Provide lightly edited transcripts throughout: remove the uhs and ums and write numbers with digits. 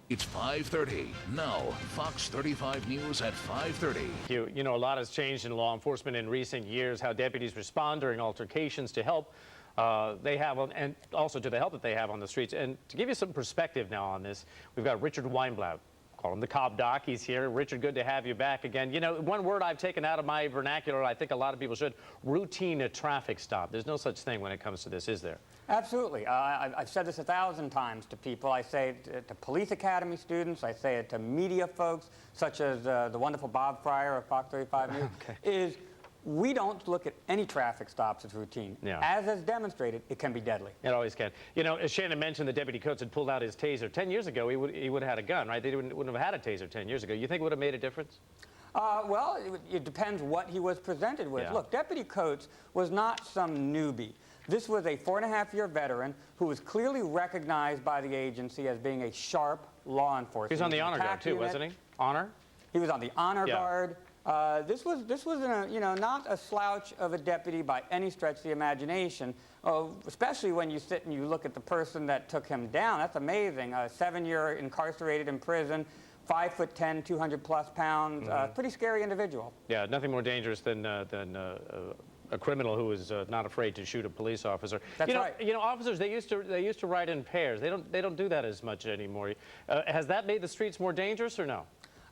It's 5:30. Now, Fox 35 News at 5:30. You know, a lot has changed in law enforcement in recent years, how deputies respond during altercations to help they have on, and also to the help that they have on the streets. And to give you some perspective now on this, we've got Richard Weinblatt. Call him the Cop Doc. He's here. Richard, good to have you back again. You know, one word I've taken out of my vernacular, I think a lot of people should, routine traffic stop. There's no such thing when it comes to this, is there? Absolutely. I've said this 1,000 times to people. I say it to police academy students. I say it to media folks, such as the wonderful Bob Fryer of Fox 35 News, is we don't look at any traffic stops as routine. Yeah. As is demonstrated, it can be deadly. It always can. You know, as Shannon mentioned, the Deputy Coates had pulled out his taser. 10 years ago, he would have had a gun, right? They wouldn't have had a taser 10 years ago. You think it would have made a difference? Well, it depends what he was presented with. Yeah. Look, Deputy Coates was not some newbie. This was a 4.5-year veteran who was clearly recognized by the agency as being a sharp law enforcement. He was on the honor guard, too, wasn't he? Honor? He was on the honor guard. This was not a slouch of a deputy by any stretch of the imagination, especially when you sit and you look at the person that took him down. That's amazing. 7-year incarcerated in prison, 5'10", 200+ pounds, pretty scary individual. Yeah, nothing more dangerous than a criminal who is not afraid to shoot a police officer. That's right. You know, officers, they used to ride in pairs. They don't do that as much anymore. Has that made the streets more dangerous or no?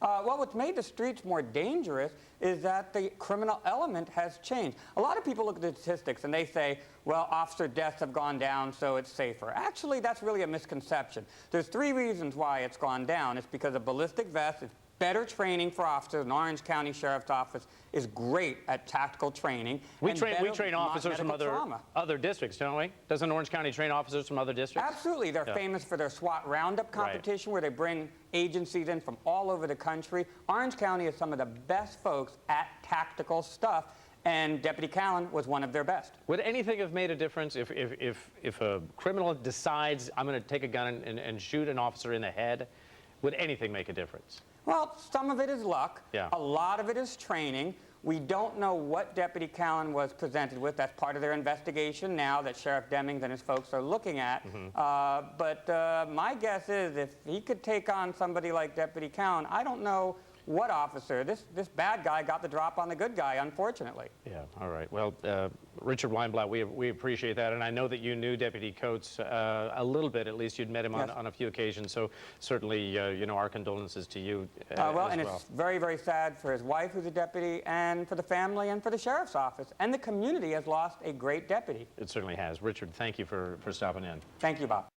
Well, what's made the streets more dangerous is that the criminal element has changed. A lot of people look at the statistics and they say, well, officer deaths have gone down, so it's safer. Actually, that's really a misconception. There's 3 reasons why it's gone down. It's because of ballistic vests. It's better training for officers. An Orange County Sheriff's Office is great at tactical training. We train officers from other districts, don't we? Doesn't Orange County train officers from other districts? Absolutely. They're famous for their SWAT roundup competition, where they bring agencies in from all over the country. Orange County is some of the best folks at tactical stuff, and Deputy Callan was one of their best. Would anything have made a difference if a criminal decides, I'm going to take a gun and shoot an officer in the head? Would anything make a difference? Well, some of it is luck. Yeah. A lot of it is training. We don't know what Deputy Callan was presented with. That's part of their investigation now that Sheriff Demings and his folks are looking at. But my guess is if he could take on somebody like Deputy Callan, I don't know what officer. This bad guy got the drop on the good guy, unfortunately. Yeah, all right. Well, Richard Weinblatt, we appreciate that. And I know that you knew Deputy Coates a little bit. At least you'd met him on a few occasions. So certainly, you know, our condolences to you It's very, very sad for his wife, who's a deputy, and for the family, and for the sheriff's office. And the community has lost a great deputy. It certainly has. Richard, thank you for stopping in. Thank you, Bob.